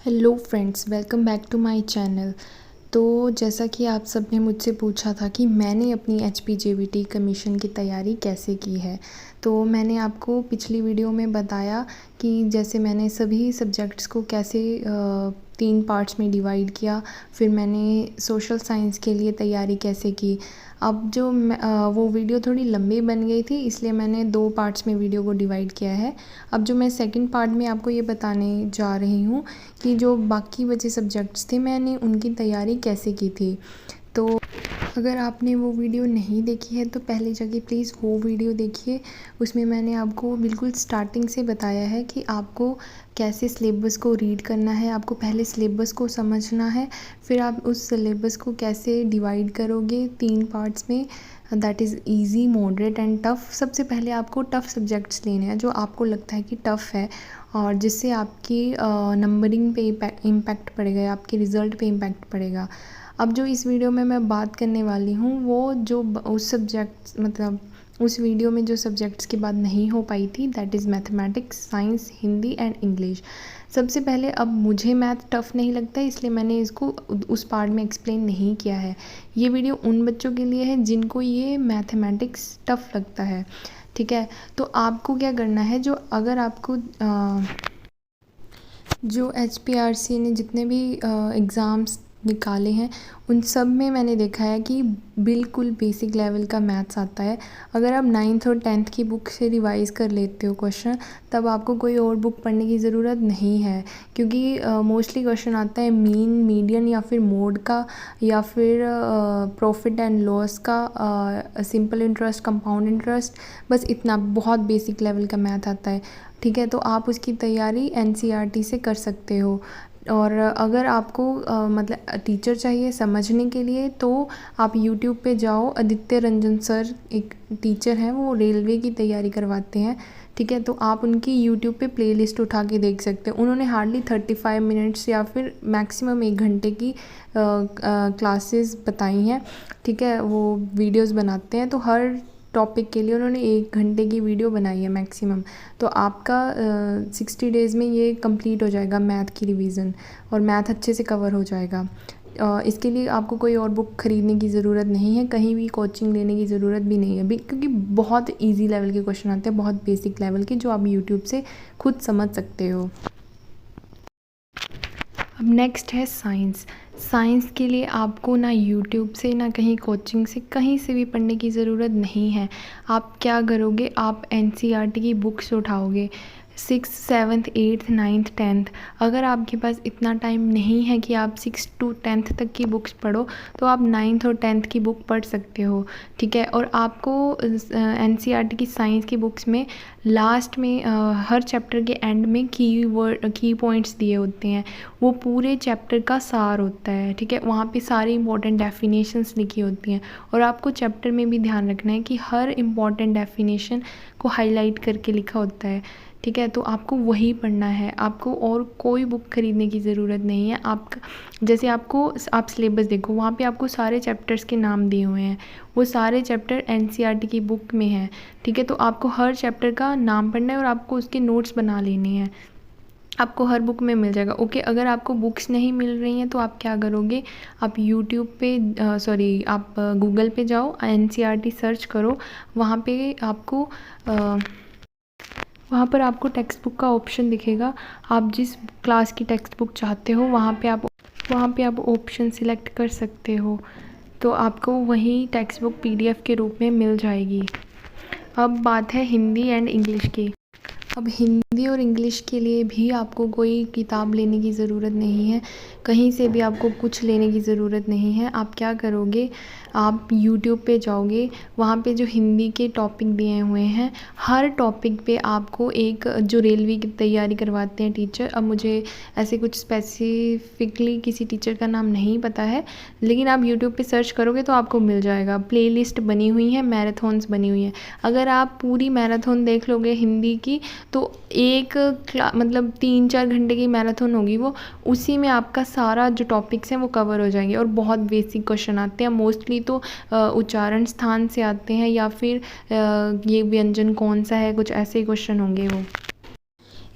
Hello friends, welcome back to my channel. तो जैसा कि आप सब ने मुझसे पूछा था कि मैंने अपनी HPJBT कमीशन की तैयारी कैसे की है, तो मैंने आपको पिछली वीडियो में बताया कि जैसे मैंने सभी सब्जेक्ट्स को कैसे 3 पार्ट्स में डिवाइड किया। फिर मैंने सोशल साइंस के लिए तैयारी कैसे की। अब जो वो वीडियो थोड़ी लंबी बन गई थी, इसलिए मैंने 2 पार्ट्स में वीडियो को डिवाइड किया है। अब जो मैं सेकंड पार्ट में आपको ये बताने जा रही हूँ कि जो बाकी बचे सब्जेक्ट्स थे मैंने उनकी तैयारी कैसे की थी। तो अगर आपने वो वीडियो नहीं देखी है तो पहले जाके प्लीज़ वो वीडियो देखिए। उसमें मैंने आपको बिल्कुल स्टार्टिंग से बताया है कि आपको कैसे सिलेबस को रीड करना है। आपको पहले सिलेबस को समझना है, फिर आप उस सिलेबस को कैसे डिवाइड करोगे 3 पार्ट्स में, that is easy, moderate and tough. सबसे पहले आपको टफ़ सब्जेक्ट्स लेने हैं जो आपको लगता है कि टफ़ है और जिससे आपकी नंबरिंग पे इम्पैक्ट पड़ेगा, आपके रिज़ल्ट पे इम्पैक्ट पड़ेगा। अब जो इस वीडियो में मैं बात करने वाली हूँ वो जो उस सब्जेक्ट मतलब उस वीडियो में जो सब्जेक्ट्स की बात नहीं हो पाई थी, that is mathematics, science, Hindi and English. सबसे पहले अब मुझे मैथ टफ़ नहीं लगता है, इसलिए मैंने इसको उस पार्ट में एक्सप्लेन नहीं किया है। ये वीडियो उन बच्चों के लिए है जिनको ये मैथमेटिक्स टफ़ लगता है, ठीक है। तो आपको क्या करना है, जो अगर आपको जो HPRC ने जितने भी एग्ज़ाम्स निकाले हैं उन सब में मैंने देखा है कि बिल्कुल बेसिक लेवल का मैथ्स आता है। अगर आप 9th और 10th की बुक से रिवाइज़ कर लेते हो क्वेश्चन, तब आपको कोई और बुक पढ़ने की ज़रूरत नहीं है, क्योंकि मोस्टली क्वेश्चन आता है मीन, मीडियन या फिर मोड का, या फिर प्रॉफिट एंड लॉस का, सिंपल इंटरेस्ट, कंपाउंड इंटरेस्ट, बस इतना बहुत बेसिक लेवल का मैथ आता है, ठीक है। तो आप उसकी तैयारी NCERT से कर सकते हो। और अगर आपको मतलब टीचर चाहिए समझने के लिए, तो आप यूट्यूब पे जाओ। आदित्य रंजन सर एक टीचर हैं, वो रेलवे की तैयारी करवाते हैं, ठीक है। तो आप उनकी यूट्यूब पे प्लेलिस्ट उठा के देख सकते हैं। उन्होंने हार्डली 35 मिनट्स या फिर मैक्सिमम 1 घंटे की क्लासेस बताई हैं, ठीक है। वो वीडियोस बनाते हैं, तो हर टॉपिक के लिए उन्होंने 1 घंटे की वीडियो बनाई है मैक्सिमम। तो आपका 60 डेज़ में ये कंप्लीट हो जाएगा मैथ की रिवीजन, और मैथ अच्छे से कवर हो जाएगा। इसके लिए आपको कोई और बुक ख़रीदने की ज़रूरत नहीं है, कहीं भी कोचिंग लेने की ज़रूरत भी नहीं है अभी, क्योंकि बहुत इजी लेवल के क्वेश्चन आते हैं, बहुत बेसिक लेवल के, जो आप यूट्यूब से खुद समझ सकते हो। अब नेक्स्ट है साइंस। साइंस के लिए आपको ना यूट्यूब से, ना कहीं कोचिंग से, कहीं से भी पढ़ने की ज़रूरत नहीं है। आप क्या करोगे, आप NCERT की books उठाओगे, 6th 7th 8th 9th 10th। अगर आपके पास इतना टाइम नहीं है कि आप 6th to 10th तक की बुक्स पढ़ो, तो आप 9th और 10th की बुक पढ़ सकते हो, ठीक है। और आपको NCERT की साइंस की बुक्स में लास्ट में हर चैप्टर के एंड में की पॉइंट्स दिए होते हैं। वो पूरे चैप्टर का सार होता है, ठीक है। वहाँ पे सारी इंपॉर्टेंट डेफिनेशंस लिखी होती हैं, और आपको चैप्टर में भी ध्यान रखना है कि हर इंपॉर्टेंट डेफिनेशन को हाईलाइट करके लिखा होता है, ठीक है। तो आपको वही पढ़ना है, आपको और कोई बुक ख़रीदने की ज़रूरत नहीं है। जैसे आप सिलेबस देखो, वहाँ पे आपको सारे चैप्टर्स के नाम दिए हुए हैं, वो सारे चैप्टर NCERT की बुक में हैं, ठीक है। तो आपको हर चैप्टर का नाम पढ़ना है और आपको उसके नोट्स बना लेने हैं, आपको हर बुक में मिल जाएगा, ओके। अगर आपको बुक्स नहीं मिल रही हैं तो आप क्या करोगे, आप यूट्यूब पे आप गूगल पे जाओ, NCERT सर्च करो। वहाँ पे आपको वहाँ पर आपको टेक्स्ट बुक का ऑप्शन दिखेगा। आप जिस क्लास की टेक्स्ट बुक चाहते हो वहाँ पे आप ऑप्शन सिलेक्ट कर सकते हो, तो आपको वही टेक्स्ट बुक PDF के रूप में मिल जाएगी। अब बात है हिंदी एंड इंग्लिश की। अब हिंदी और इंग्लिश के लिए भी आपको कोई किताब लेने की ज़रूरत नहीं है, कहीं से भी आपको कुछ लेने की ज़रूरत नहीं है। आप क्या करोगे, आप यूट्यूब पे जाओगे, वहाँ पे जो हिंदी के टॉपिक दिए हुए हैं, हर टॉपिक पे आपको एक, जो रेलवे की तैयारी करवाते हैं टीचर, अब मुझे ऐसे कुछ स्पेसिफिकली किसी टीचर का नाम नहीं पता है, लेकिन आप यूट्यूब पे सर्च करोगे तो आपको मिल जाएगा। प्लेलिस्ट बनी हुई है, मैराथन्स बनी हुई हैं। अगर आप पूरी मैराथन देख लोगे हिंदी की, तो एक मतलब 3-4 घंटे की मैराथन होगी वो, उसी में आपका सारा जो टॉपिक्स हैं वो कवर हो जाएंगे। और बहुत बेसिक क्वेश्चन आते हैं, मोस्टली तो उच्चारण स्थान से आते हैं, या फिर ये व्यंजन कौन सा है, कुछ ऐसे ही क्वेश्चन होंगे वो।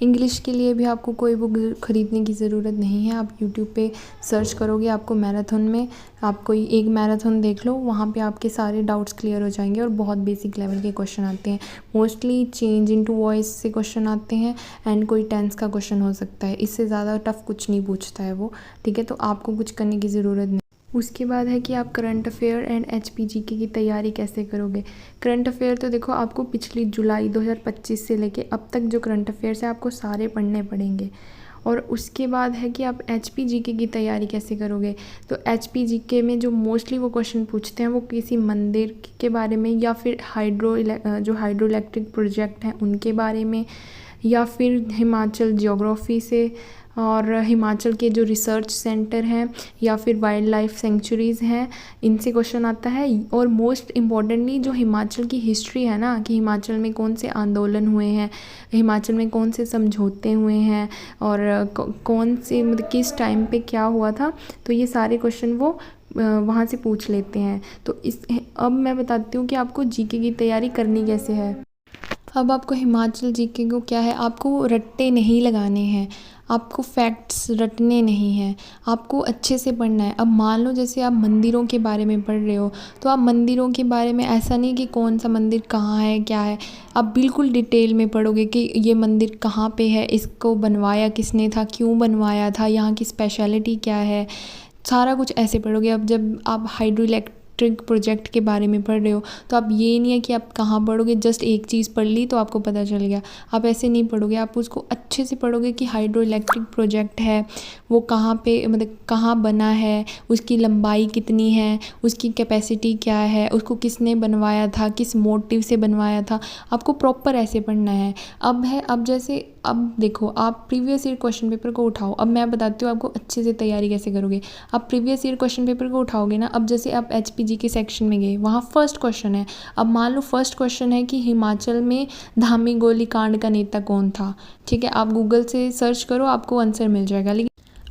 इंग्लिश के लिए भी आपको कोई बुक ख़रीदने की ज़रूरत नहीं है। आप यूट्यूब पे सर्च करोगे, आपको मैराथन में आप कोई एक मैराथन देख लो, वहाँ पे आपके सारे डाउट्स क्लियर हो जाएंगे और बहुत बेसिक लेवल के क्वेश्चन आते हैं। मोस्टली चेंज इनटू वॉइस से क्वेश्चन आते हैं एंड कोई टेंस का क्वेश्चन हो सकता है। इससे ज़्यादा टफ कुछ नहीं पूछता है वो, ठीक है। तो आपको कुछ करने की ज़रूरत नहीं। उसके बाद है कि आप करंट अफेयर एंड HPGK की तैयारी कैसे करोगे। करंट अफेयर तो देखो, आपको पिछली जुलाई 2025 से लेके अब तक जो करंट अफेयर्स है आपको सारे पढ़ने पड़ेंगे। और उसके बाद है कि आप HPGK की तैयारी कैसे करोगे। तो HPGK में जो मोस्टली वो क्वेश्चन पूछते हैं वो किसी मंदिर के बारे में, या फिर हाइड्रो इलेक्ट्रिक प्रोजेक्ट हैं उनके बारे में, या फिर हिमाचल जियोग्राफी से, और हिमाचल के जो रिसर्च सेंटर हैं, या फिर वाइल्ड लाइफ सेंचुरीज़ हैं, इनसे क्वेश्चन आता है। और मोस्ट इम्पॉर्टेंटली जो हिमाचल की हिस्ट्री है ना, कि हिमाचल में कौन से आंदोलन हुए हैं, हिमाचल में कौन से समझौते हुए हैं, और कौन से मतलब किस टाइम पे क्या हुआ था, तो ये सारे क्वेश्चन वो वहाँ से पूछ लेते हैं। तो अब मैं बताती हूँ कि आपको जीके की तैयारी करनी कैसे है। अब आपको हिमाचल जीके को क्या है, आपको रट्टे नहीं लगाने हैं, आपको फैक्ट्स रटने नहीं हैं, आपको अच्छे से पढ़ना है। अब मान लो जैसे आप मंदिरों के बारे में पढ़ रहे हो, तो आप मंदिरों के बारे में ऐसा नहीं कि कौन सा मंदिर कहाँ है क्या है, आप बिल्कुल डिटेल में पढ़ोगे कि ये मंदिर कहाँ पे है, इसको बनवाया किसने था, क्यों बनवाया था, यहाँ की स्पेशलिटी क्या है, सारा कुछ ऐसे पढ़ोगे। अब जब आप हाइड्रो इलेक्ट्रिक प्रोजेक्ट के बारे में पढ़ रहे हो, तो आप ये नहीं है कि आप कहाँ पढ़ोगे, जस्ट एक चीज़ पढ़ ली तो आपको पता चल गया, आप ऐसे नहीं पढ़ोगे। आप उसको अच्छे से पढ़ोगे कि हाइड्रो इलेक्ट्रिक प्रोजेक्ट है वो कहाँ पे, मतलब कहाँ बना है, उसकी लंबाई कितनी है, उसकी कैपेसिटी क्या है, उसको किसने बनवाया था, किस मोटिव से बनवाया था, आपको प्रॉपर ऐसे पढ़ना है। अब जैसे अब देखो, आप प्रीवियस ईयर क्वेश्चन पेपर को उठाओ। अब मैं बताती हूँ आपको अच्छे से तैयारी कैसे करोगे। आप प्रीवियस ईयर क्वेश्चन पेपर को उठाओगे ना, अब जैसे आप HPGK सेक्शन में गए, वहाँ फर्स्ट क्वेश्चन है। अब मान लो फर्स्ट क्वेश्चन है कि हिमाचल में धामी गोलीकांड का नेता कौन था, ठीक है। आप गूगल से सर्च करो, आपको आंसर मिल जाएगा, लेकिन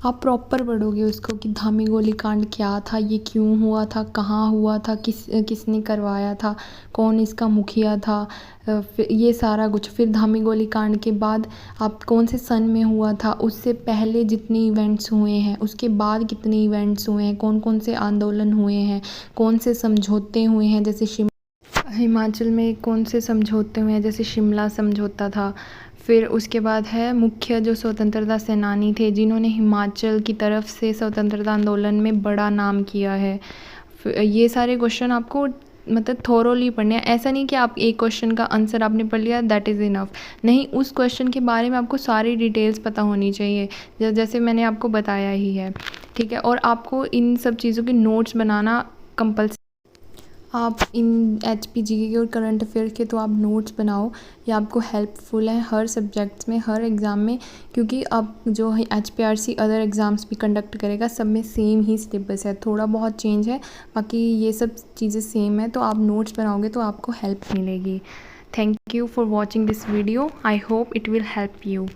आप प्रॉपर पढ़ोगे उसको कि धामी गोलीकांड क्या था, ये क्यों हुआ था, कहाँ हुआ था, किसने करवाया था, कौन इसका मुखिया था, फिर ये सारा कुछ। फिर धामी गोलीकांड के बाद आप कौन से सन में हुआ था, उससे पहले जितने इवेंट्स हुए हैं, उसके बाद कितने इवेंट्स हुए हैं, कौन कौन से आंदोलन हुए हैं, कौन से समझौते हुए हैं, जैसे हिमाचल में कौन से समझौते हुए हैं, जैसे शिमला समझौता था। फिर उसके बाद है मुख्य जो स्वतंत्रता सेनानी थे, जिन्होंने हिमाचल की तरफ से स्वतंत्रता आंदोलन में बड़ा नाम किया है। ये सारे क्वेश्चन आपको मतलब थोरोली पढ़ने हैं। ऐसा नहीं कि आप एक क्वेश्चन का आंसर आपने पढ़ लिया दैट इज़ इनफ, नहीं, उस क्वेश्चन के बारे में आपको सारी डिटेल्स पता होनी चाहिए, जैसे मैंने आपको बताया ही है, ठीक है। और आपको इन सब चीज़ों के नोट्स बनाना कंपल्सरी। आप इन HPGK के और करंट अफेयर के तो आप नोट्स बनाओ, ये आपको हेल्पफुल है हर सब्जेक्ट्स में, हर एग्ज़ाम में, क्योंकि अब जो HPRC अदर एग्ज़ाम्स भी कंडक्ट करेगा, सब में सेम ही सिलेबस है, थोड़ा बहुत चेंज है, बाकी ये सब चीज़ें सेम है। तो आप नोट्स बनाओगे तो आपको हेल्प मिलेगी। Thank you for watching this video, I hope it will help you.